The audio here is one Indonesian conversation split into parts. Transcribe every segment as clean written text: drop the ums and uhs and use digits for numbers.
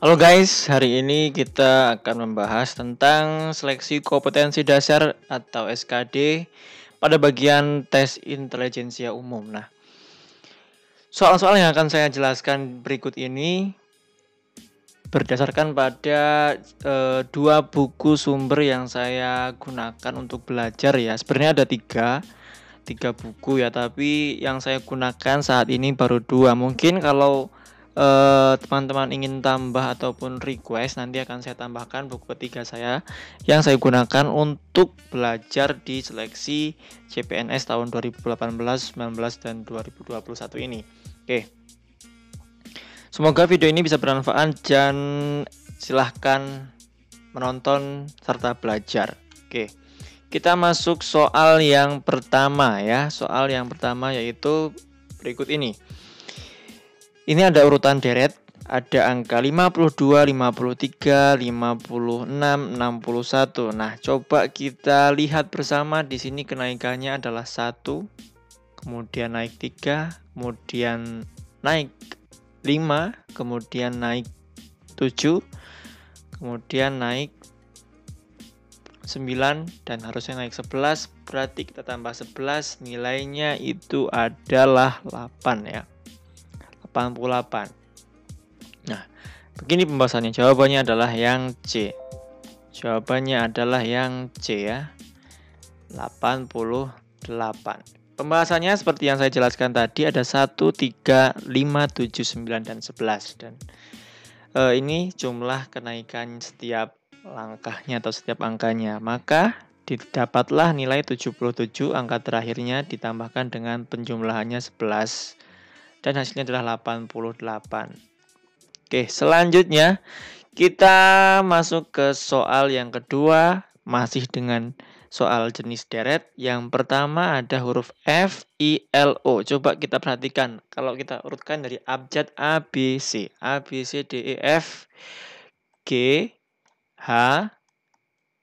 Halo guys, hari ini kita akan membahas tentang seleksi kompetensi dasar atau SKD pada bagian tes intelijensia umum. Nah, soal-soal yang akan saya jelaskan berikut ini berdasarkan pada dua buku sumber yang saya gunakan untuk belajar ya. Sebenarnya ada tiga buku ya, tapi yang saya gunakan saat ini baru dua. Mungkin kalau teman-teman ingin tambah ataupun request, nanti akan saya tambahkan buku ketiga saya yang saya gunakan untuk belajar di seleksi CPNS tahun 2018, 19 dan 2021 ini. Oke. Semoga video ini bisa bermanfaat dan silahkan menonton serta belajar. Oke. Kita masuk soal yang pertama ya. Soal yang pertama yaitu berikut ini. Ini ada urutan deret, ada angka 52, 53, 56, 61. Nah, coba kita lihat bersama di sini kenaikannya adalah 1, kemudian naik 3, kemudian naik 5, kemudian naik 7, kemudian naik 9 dan harusnya naik 11. Berarti kita tambah 11, nilainya itu adalah 8 ya. 88. Nah, begini pembahasannya. Jawabannya adalah yang C. Jawabannya adalah yang C ya. 88. Pembahasannya seperti yang saya jelaskan tadi, ada 1, 3, 5, 7, 9 dan 11. Dan ini jumlah kenaikan setiap langkahnya atau setiap angkanya. Maka didapatlah nilai 77, angka terakhirnya ditambahkan dengan penjumlahannya 11. Dan hasilnya adalah 88. Oke, selanjutnya kita masuk ke soal yang kedua, masih dengan soal jenis deret. Yang pertama ada huruf F, I, L, O. Coba kita perhatikan, kalau kita urutkan dari abjad A, B, C. A, B, C, D, E, F, G, H,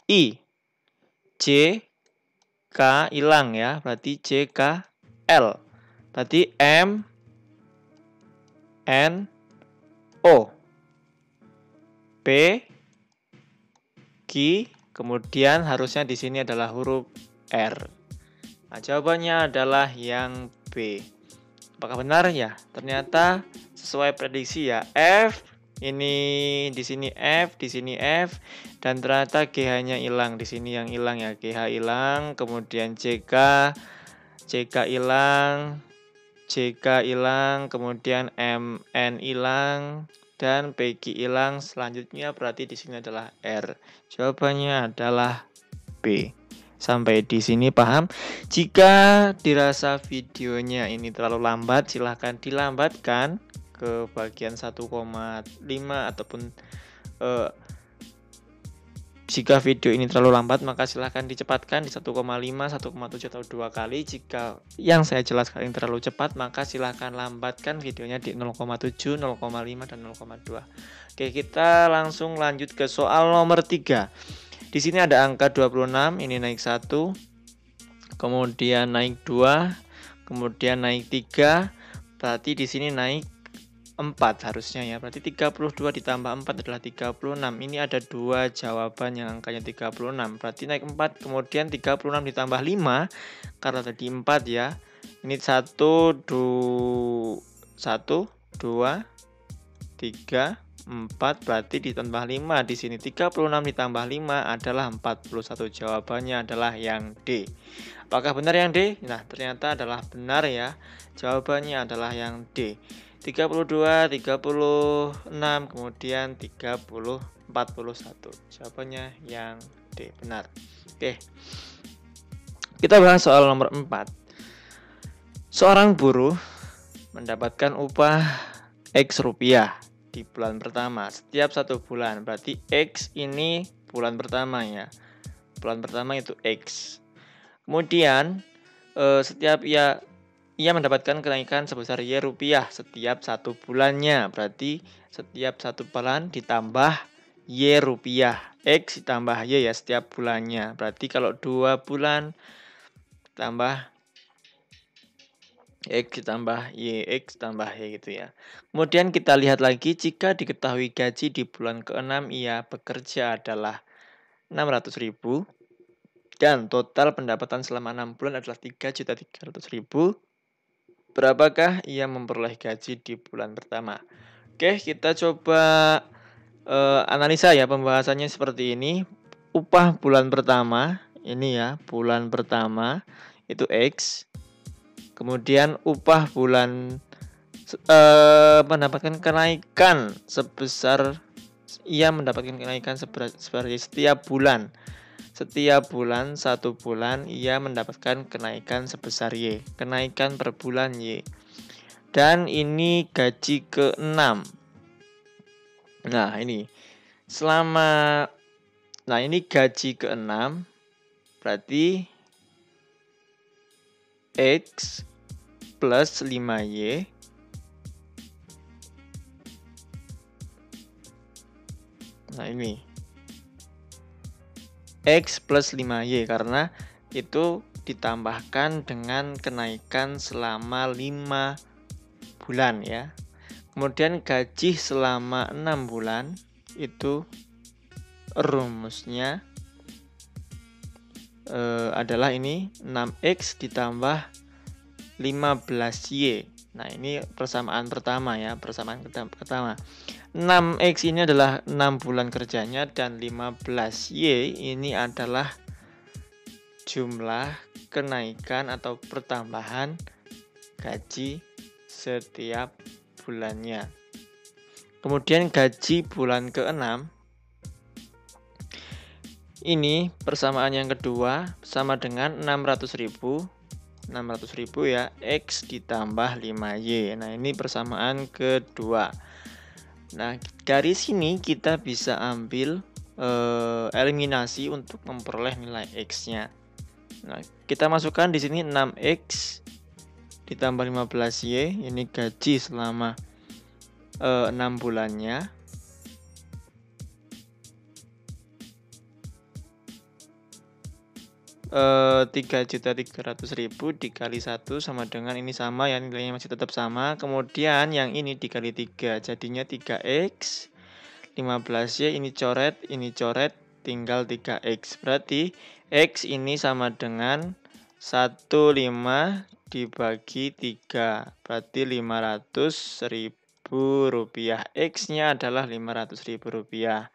I, J, K, hilang ya. Berarti J, K, L. Berarti M, N, O, P, Q, kemudian harusnya di sini adalah huruf R. Nah, jawabannya adalah yang B. Apakah benar ya? Ternyata sesuai prediksi ya. F ini di sini F, di sini F, dan ternyata GH-nya hilang. Di sini yang hilang ya, GH hilang, kemudian JK hilang, JK hilang, kemudian MN hilang, dan PQ hilang. Selanjutnya berarti di sini adalah R. Jawabannya adalah B. Sampai di sini paham? Jika dirasa videonya ini terlalu lambat, silahkan dilambatkan ke bagian 1,5 ataupun jika video ini terlalu lambat, maka silahkan dicepatkan di 1,5, 1,7 atau 2 kali. Jika yang saya jelaskan ini terlalu cepat, maka silahkan lambatkan videonya di 0,7, 0,5, dan 0,2. Oke, kita langsung lanjut ke soal nomor 3. Di sini ada angka 26, ini naik 1, kemudian naik 2, kemudian naik 3, berarti di sini naik 4 harusnya ya. Berarti 32 ditambah 4 adalah 36. Ini ada dua jawaban yang angkanya 36. Berarti naik 4, kemudian 36 ditambah 5 karena tadi 4 ya. Ini 1 2 3 4, berarti ditambah 5 di sini. 36 ditambah 5 adalah 41. Jawabannya adalah yang D. Apakah benar yang D? Nah, ternyata adalah benar ya. Jawabannya adalah yang D. 32, 36, kemudian 30, 41. Jawabannya yang D, benar. Oke. Kita bahas soal nomor 4. Seorang buruh mendapatkan upah X rupiah di bulan pertama setiap 1 bulan. Berarti X ini bulan pertama ya. Bulan pertama itu X. Kemudian setiap ia mendapatkan kenaikan sebesar Y rupiah setiap 1 bulannya. Berarti setiap 1 bulan ditambah Y rupiah. X ditambah Y ya setiap bulannya. Berarti kalau 2 bulan tambah X ditambah Y, X tambah Y gitu ya. Kemudian kita lihat lagi jika diketahui gaji di bulan ke-6 ia bekerja adalah 600.000 dan total pendapatan selama 6 bulan adalah 3.300.000. Berapakah ia memperoleh gaji di bulan pertama? Oke, kita coba analisa ya pembahasannya seperti ini. Upah bulan pertama, ini ya, bulan pertama itu X. Kemudian upah bulan mendapatkan kenaikan sebesar ia mendapatkan kenaikan seperti setiap bulan. Setiap bulan, 1 bulan ia mendapatkan kenaikan sebesar Y. Kenaikan per bulan Y. Dan ini gaji ke-6. Nah, ini selama ini gaji ke-6 berarti X plus 5Y ini X plus 5Y karena itu ditambahkan dengan kenaikan selama 5 bulan ya. Kemudian gaji selama 6 bulan itu rumusnya adalah ini 6X ditambah 15Y. Nah, ini persamaan pertama ya, persamaan pertama. 6X ini adalah 6 bulan kerjanya dan 15Y ini adalah jumlah kenaikan atau pertambahan gaji setiap bulannya. Kemudian gaji bulan ke-6 ini persamaan yang kedua sama dengan 600.000 ya, X ditambah 5Y. Nah, ini persamaan kedua. Nah, dari sini kita bisa ambil eliminasi untuk memperoleh nilai X-nya. Nah, kita masukkan di sini 6X ditambah 15Y, ini gaji selama 6 bulannya. 3.300.000 dikali 1 sama dengan ini sama ya, nilainya masih tetap sama. Kemudian yang ini dikali 3 jadinya 3X. 15Y ini coret, tinggal 3X. Berarti X ini sama dengan 15 dibagi 3. Berarti 500.000 rupiah. X-nya adalah 500.000 rupiah.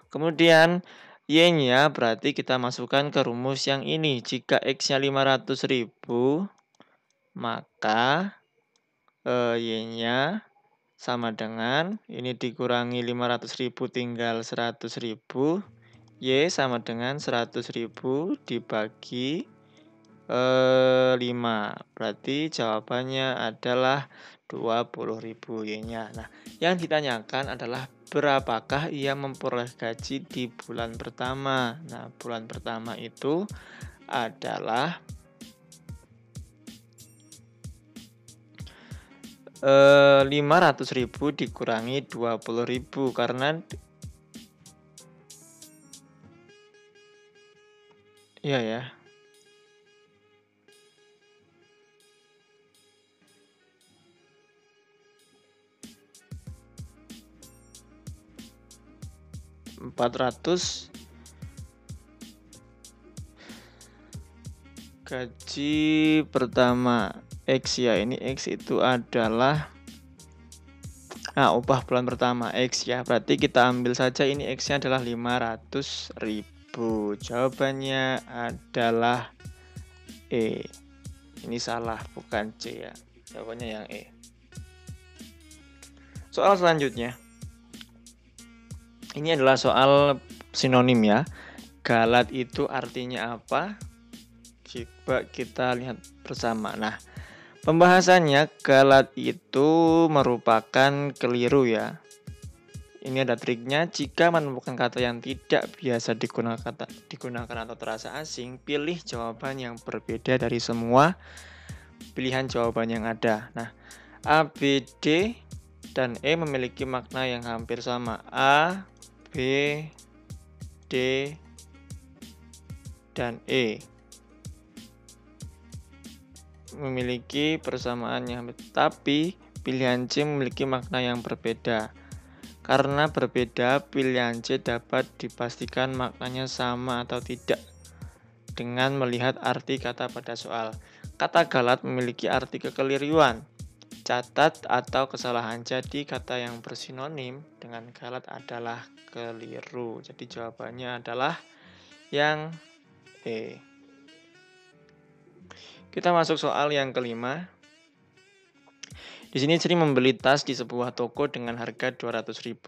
Kemudian Y-nya berarti kita masukkan ke rumus yang ini. Jika X-nya 500.000, maka Y-nya sama dengan ini dikurangi 500.000 tinggal 100.000. Y sama dengan 100.000 dibagi 5. Berarti jawabannya adalah 20.000 Y-nya. Nah, yang ditanyakan adalah berapakah ia memperoleh gaji di bulan pertama. Nah, bulan pertama itu adalah 500.000 dikurangi 20.000 karena iya ya. Rp400 gaji pertama X ya, ini X itu adalah upah bulan pertama X ya. Berarti kita ambil saja ini X-nya adalah 500.000. Jawabannya adalah E. Ini salah, bukan C ya. Jawabannya yang E. Soal selanjutnya. Ini adalah soal sinonim ya. Galat itu artinya apa? Coba kita lihat bersama. Nah, pembahasannya galat itu merupakan keliru ya. Ini ada triknya. Jika menemukan kata yang tidak biasa digunakan atau terasa asing, pilih jawaban yang berbeda dari semua pilihan jawaban yang ada. Nah, A, B, D, dan E memiliki makna yang hampir sama. A, B, D, dan E memiliki persamaan yang tapi pilihan C memiliki makna yang berbeda. Karena berbeda, pilihan C dapat dipastikan maknanya sama atau tidak dengan melihat arti kata pada soal. Kata galat memiliki arti kekeliruan, catat atau kesalahan. Jadi kata yang bersinonim dengan galat adalah keliru. Jadi jawabannya adalah yang E. Kita masuk soal yang kelima. Di sini Sri membeli tas di sebuah toko dengan harga Rp200.000.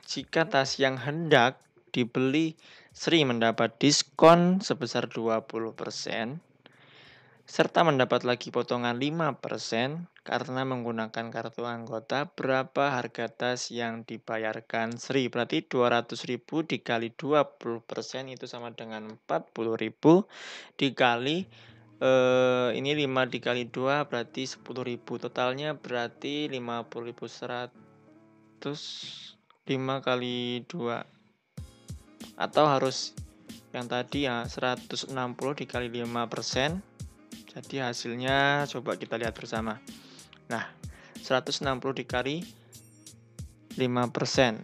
Jika tas yang hendak dibeli Sri mendapat diskon sebesar 20%, serta mendapat lagi potongan 5% karena menggunakan kartu anggota, berapa harga tas yang dibayarkan Sri? Berarti 200.000 dikali 20% itu sama dengan 40.000 dikali ini 5 dikali 2 berarti 10.000. Totalnya berarti 50.100 5 kali 2. Atau harus yang tadi ya 160 dikali 5%. Jadi hasilnya coba kita lihat bersama. Nah, 160 dikali 5%.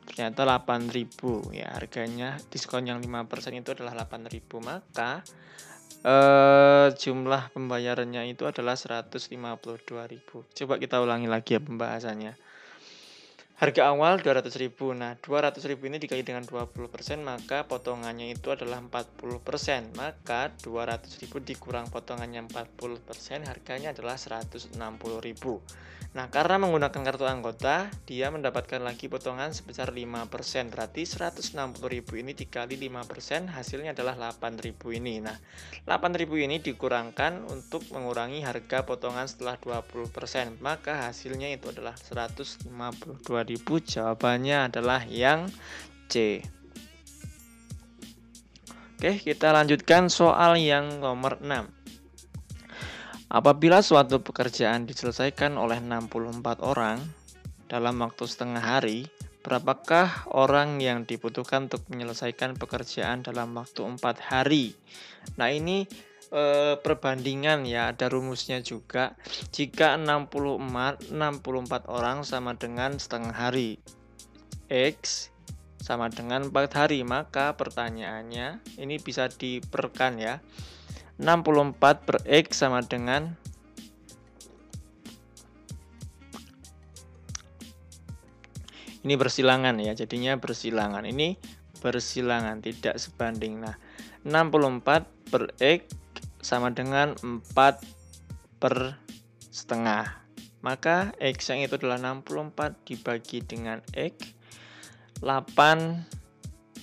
Ternyata 8.000 ya harganya. Diskon yang 5% itu adalah 8.000. Maka jumlah pembayarannya itu adalah 152.000. Coba kita ulangi lagi ya pembahasannya. Harga awal 200.000. Nah, 200.000 ini dikali dengan 20%, maka potongannya itu adalah 40%. Maka 200.000 dikurang potongannya 40%, harganya adalah 160.000. Nah, karena menggunakan kartu anggota, dia mendapatkan lagi potongan sebesar 5%. Berarti 160.000 ini dikali 5%, hasilnya adalah 8.000 ini. Nah, 8.000 ini dikurangkan untuk mengurangi harga potongan setelah 20%. Maka hasilnya itu adalah 152.000. Jawabannya adalah yang C. Oke, kita lanjutkan soal yang nomor 6. Apabila suatu pekerjaan diselesaikan oleh 64 orang dalam waktu setengah hari, berapakah orang yang dibutuhkan untuk menyelesaikan pekerjaan dalam waktu 4 hari? Nah, ini perbandingan ya, ada rumusnya juga. Jika 64 orang sama dengan setengah hari, X sama dengan 4 hari, maka pertanyaannya ini bisa diperkan ya. 64 per X sama dengan ini bersilangan ya, jadinya bersilangan. Ini bersilangan, tidak sebanding. Nah, 64 per X sama dengan 4 per setengah. Maka X yang itu adalah 64 dibagi dengan X, 8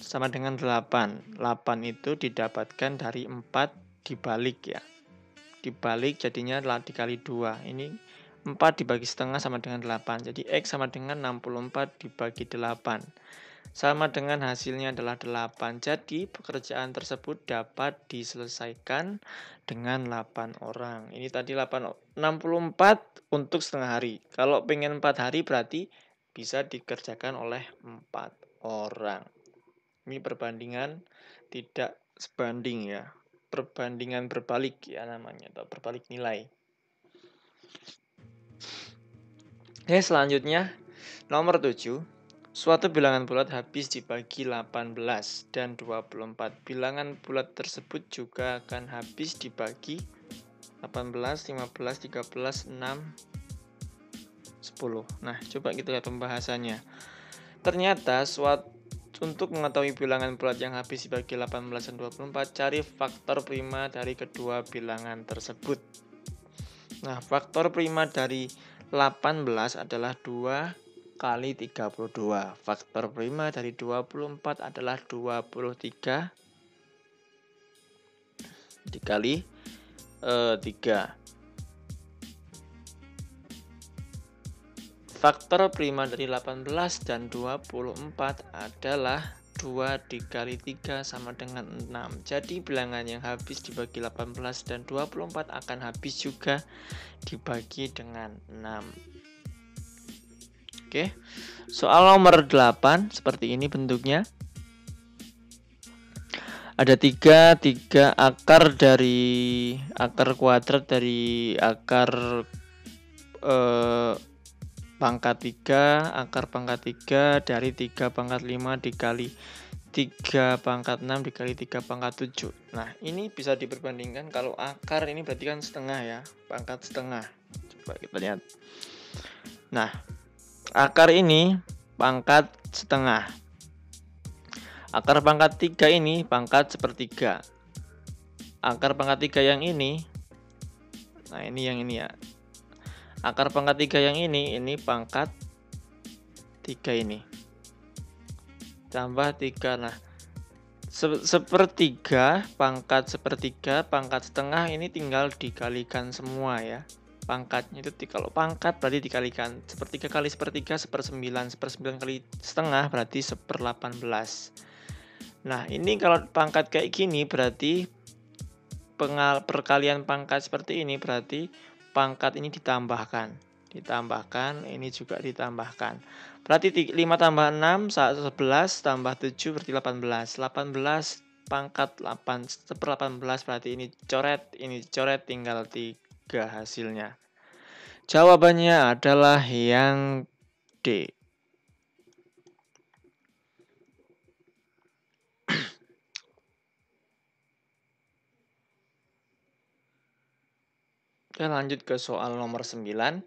sama dengan 8. 8 itu didapatkan dari 4 dibalik ya. Dibalik jadinya dikali 2. Ini 4 dibagi setengah sama dengan 8. Jadi X sama dengan 64 dibagi 8. Sama dengan hasilnya adalah 8. Jadi pekerjaan tersebut dapat diselesaikan dengan 8 orang. Ini tadi 64 untuk setengah hari. Kalau pengen 4 hari berarti bisa dikerjakan oleh 4 orang. Ini perbandingan tidak sebanding ya. Perbandingan berbalik ya namanya, atau berbalik nilai. Oke, selanjutnya nomor 7. Suatu bilangan bulat habis dibagi 18 dan 24. Bilangan bulat tersebut juga akan habis dibagi 18, 15, 13, 6, 10. Nah, coba kita lihat pembahasannya. Ternyata untuk mengetahui bilangan bulat yang habis dibagi 18 dan 24, cari faktor prima dari kedua bilangan tersebut. Nah, faktor prima dari 18 adalah 2 kali 32. Faktor prima dari 24 adalah 23 dikali 3. Faktor prima dari 18 dan 24 adalah 2 dikali 3 sama dengan 6. Jadi bilangan yang habis dibagi 18 dan 24 akan habis juga dibagi dengan 6. Oke. Soal nomor 8 seperti ini bentuknya. Ada tiga akar dari akar kuadrat dari akar pangkat 3, akar pangkat 3 dari 3 pangkat 5 dikali 3 pangkat 6 dikali 3 pangkat 7. Nah, ini bisa diperbandingkan. Kalau akar ini berarti kan setengah ya, pangkat setengah. Coba kita lihat. Nah, akar ini pangkat setengah. Akar pangkat 3 ini pangkat sepertiga. Akar pangkat 3 yang ini, nah ini yang ini ya. Akar pangkat 3 yang ini pangkat 3 ini. Tambah 3. Nah, sepertiga, pangkat sepertiga, pangkat setengah ini tinggal dikalikan semua ya. Pangkatnya itu kalau pangkat berarti dikalikan sepertiga kali sepertiga 1/9, 1/9 kali setengah berarti 1/18. Nah, ini kalau pangkat kayak gini berarti perkalian pangkat seperti ini berarti pangkat ini ditambahkan, ini juga ditambahkan. Berarti 5 tambah 6 11 tambah 7 berarti 18. 18 pangkat 8 1/18 berarti ini coret, tinggal 3 hasilnya. Jawabannya adalah yang D. Oke, lanjut ke soal nomor 9.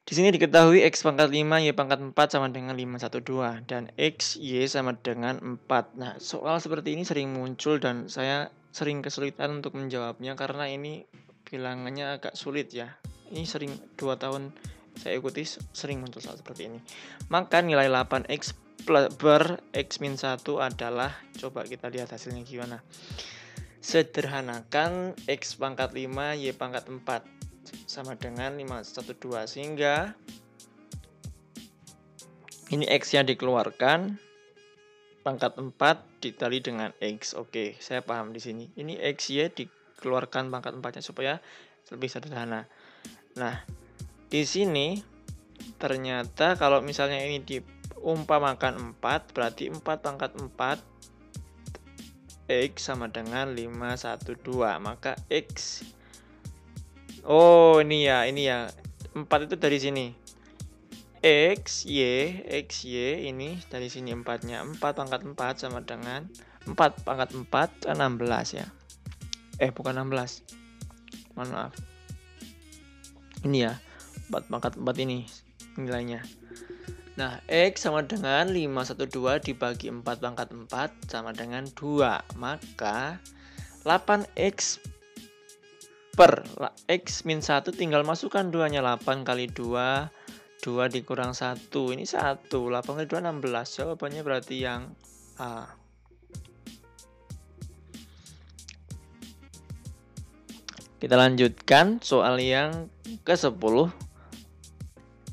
Di sini diketahui X pangkat 5, Y pangkat 4 sama dengan 512. Dan X, Y sama dengan 4. Nah, soal seperti ini sering muncul dan saya sering kesulitan untuk menjawabnya karena ini bilangannya agak sulit ya. Ini sering 2 tahun saya ikuti sering muncul soal seperti ini. Maka nilai 8X per X-1 adalah, coba kita lihat hasilnya gimana. Sederhanakan X pangkat 5, Y pangkat 4 sama dengan 512, sehingga ini X yang dikeluarkan, pangkat 4 dikali dengan X. Oke, saya paham di sini. Ini X, Y dikeluarkan pangkat 4-nya supaya lebih sederhana. Nah, di sini ternyata kalau misalnya ini diumpamakan 4, berarti 4 pangkat 4 X sama dengan 512. Maka X, oh ini ya 4 itu dari sini. X, Y ini dari sini 4-nya. 4 pangkat 4 sama dengan 4 pangkat 4 16 ya. Bukan 16. Mohon maaf. Ini ya, 4 pangkat 4 ini nilainya. Nah, X sama dengan 512 dibagi 4 pangkat 4 sama dengan 2. Maka 8X per X-1 tinggal masukkan 2-nya. 8 kali 2, 2 dikurang 1. Ini 1. 8 kali 2, 16. Jawabannya berarti yang A. Kita lanjutkan soal yang ke-10.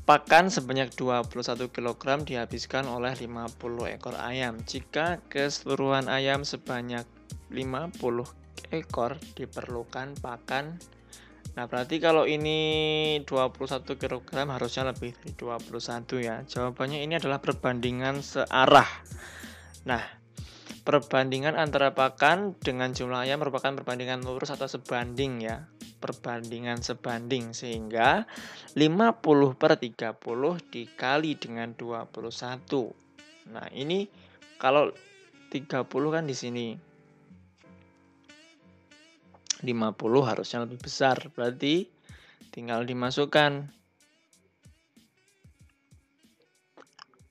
Pakan sebanyak 21 kg dihabiskan oleh 50 ekor ayam. Jika keseluruhan ayam sebanyak 50 ekor diperlukan pakan. Nah, berarti kalau ini 21 kg harusnya lebih dari 21 ya. Jawabannya ini adalah perbandingan searah. Nah, perbandingan antara pakan dengan jumlah ayam merupakan perbandingan lurus atau sebanding ya. Perbandingan sebanding, sehingga 50/30 dikali dengan 21. Nah, ini kalau 30 kan di sini. 50 harusnya lebih besar, berarti tinggal dimasukkan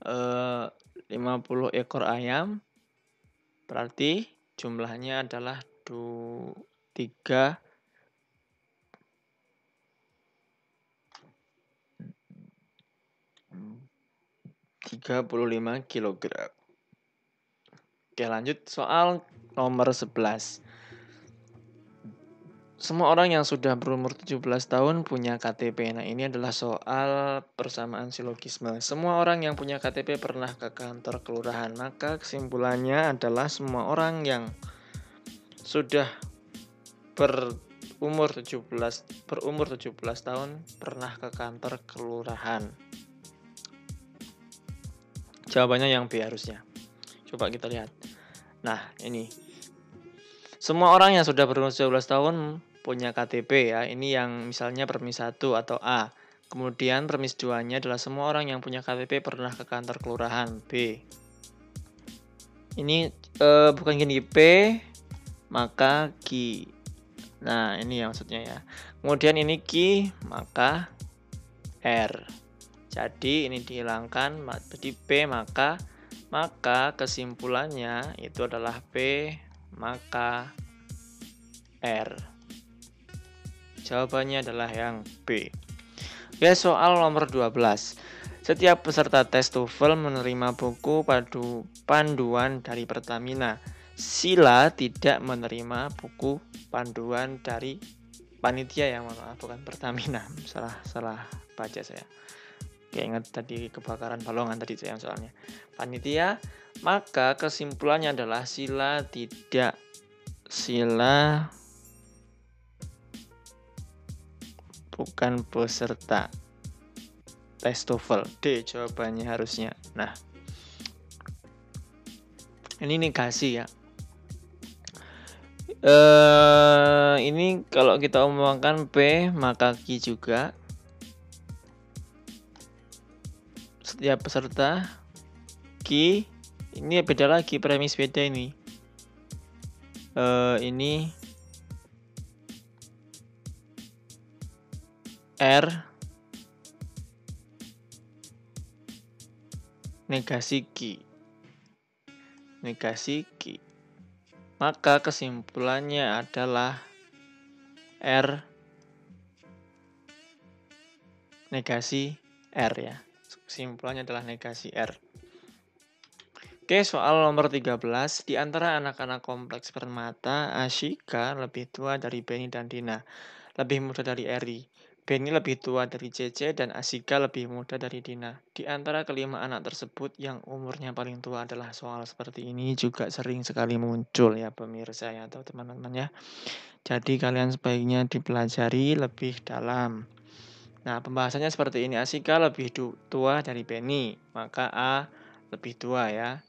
50 ekor ayam, berarti jumlahnya adalah 35 kg. Oke, lanjut soal nomor 11. Semua orang yang sudah berumur 17 tahun punya KTP. Nah, ini adalah soal persamaan silogisme. Semua orang yang punya KTP pernah ke kantor kelurahan. Maka kesimpulannya adalah semua orang yang sudah berumur 17 tahun pernah ke kantor kelurahan. Jawabannya yang B harusnya. Coba kita lihat. Nah, ini Semua orang yang sudah berusia 17 tahun punya KTP ya. Ini yang misalnya premis 1 atau A. Kemudian premis 2-nya adalah semua orang yang punya KTP pernah ke kantor kelurahan B. Ini bukan gini P, maka Q. Nah, ini yang maksudnya ya. Kemudian ini Q, maka R. Jadi ini dihilangkan, jadi P maka kesimpulannya itu adalah P maka R. Jawabannya adalah yang B. Oke, soal nomor 12. Setiap peserta tes TOEFL menerima buku panduan dari Pertamina. Sila tidak menerima buku panduan dari panitia, yang maaf, bukan Pertamina. Salah baca saya. Oke, ingat tadi kebakaran Balongan tadi saya soalnya. Panitia, maka kesimpulannya adalah sila bukan peserta tes TOEFL. D jawabannya harusnya. Nah, ini negasi ya. Ini kalau kita omongkan P maka Q juga. Setiap peserta Q, ini beda lagi, premis beda ini. Ini R negasi Q. Maka kesimpulannya adalah R negasi R ya. Kesimpulannya adalah negasi R. Oke, soal nomor 13. Di antara anak-anak kompleks Permata, Ashika lebih tua dari Benny dan Dina, lebih muda dari Eri. Benny lebih tua dari Cece dan Ashika lebih muda dari Dina. Di antara kelima anak tersebut, yang umurnya paling tua adalah soal seperti ini juga sering sekali muncul ya pemirsa ya atau teman-teman ya. Jadi kalian sebaiknya dipelajari lebih dalam. Nah, pembahasannya seperti ini. Ashika lebih tua dari Benny, maka A lebih tua ya.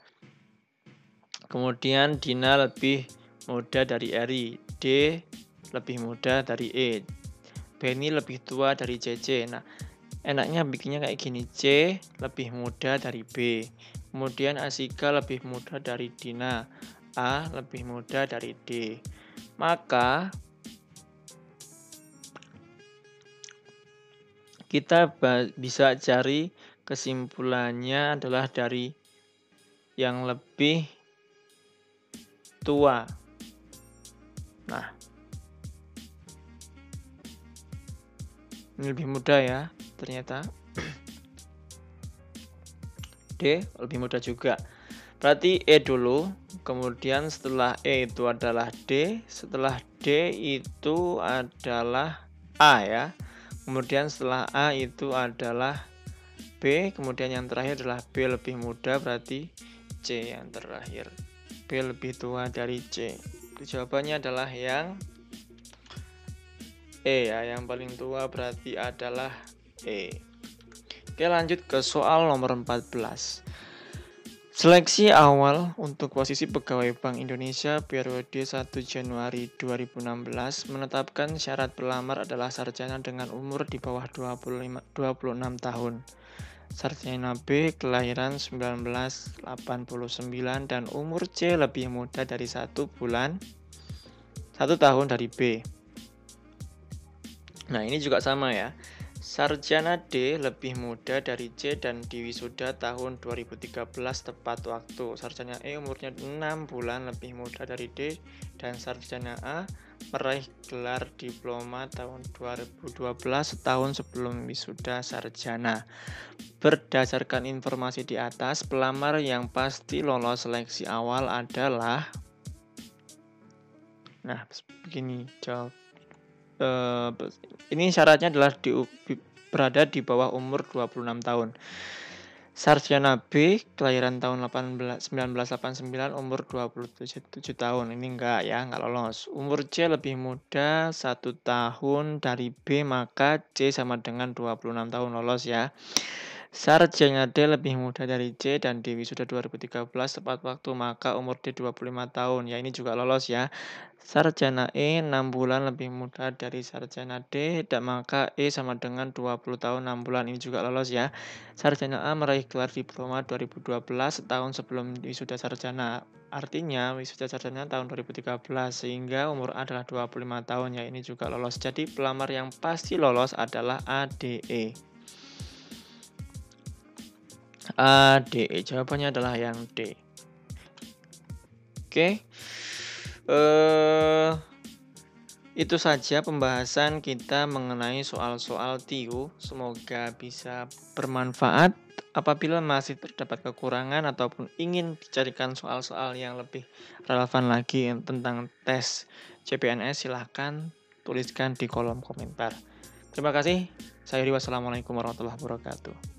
Kemudian Dina lebih muda dari Eri, D lebih muda dari E. Benny lebih tua dari CC. Nah, enaknya bikinnya kayak gini. C lebih muda dari B. Kemudian Ashika lebih muda dari Dina. A lebih muda dari D. Maka kita bisa cari kesimpulannya adalah dari yang lebih tua. Nah, ini lebih muda ya ternyata. D lebih muda juga. Berarti E dulu, kemudian setelah E itu adalah D, setelah D itu adalah A ya. Kemudian setelah A itu adalah B, kemudian yang terakhir adalah B lebih muda, berarti C yang terakhir. B lebih tua dari C. Jawabannya adalah yang E ya, yang paling tua berarti adalah E. Oke, lanjut ke soal nomor 14. Seleksi awal untuk posisi pegawai Bank Indonesia periode 1 Januari 2016 menetapkan syarat pelamar adalah sarjana dengan umur di bawah 26 tahun. Sarjana B kelahiran 1989 dan umur C lebih muda dari 1 tahun dari B. Nah, ini juga sama ya. Sarjana D lebih muda dari C dan diwisuda tahun 2013 tepat waktu. Sarjana E umurnya 6 bulan lebih muda dari D dan sarjana A meraih gelar diploma tahun 2012 setahun sebelum wisuda sarjana. Berdasarkan informasi di atas, pelamar yang pasti lolos seleksi awal adalah, nah begini jawab. Ini syaratnya adalah berada di bawah umur 26 tahun. Sarjana B kelahiran tahun 1989 umur 27 tahun. Ini enggak lolos. Umur C lebih muda 1 tahun dari B, maka C sama dengan 26 tahun lolos ya. Sarjana D lebih muda dari C dan D wisuda 2013 tepat waktu, maka umur D 25 tahun. Ya, ini juga lolos ya. Sarjana E 6 bulan lebih muda dari sarjana D dan maka E sama dengan 20 tahun 6 bulan. Ini juga lolos ya. Sarjana A meraih gelar diploma 2012 setahun sebelum wisuda sarjana. Artinya wisuda sarjana tahun 2013 sehingga umur A adalah 25 tahun ya. Ini juga lolos. Jadi pelamar yang pasti lolos adalah ADE. ADE jawabannya adalah yang D. Oke. Itu saja pembahasan kita mengenai soal-soal TIU. Semoga bisa bermanfaat. Apabila masih terdapat kekurangan ataupun ingin dicarikan soal-soal yang lebih relevan lagi tentang tes CPNS, silahkan tuliskan di kolom komentar. Terima kasih. Saya Ri, wassalamualaikum warahmatullahi wabarakatuh.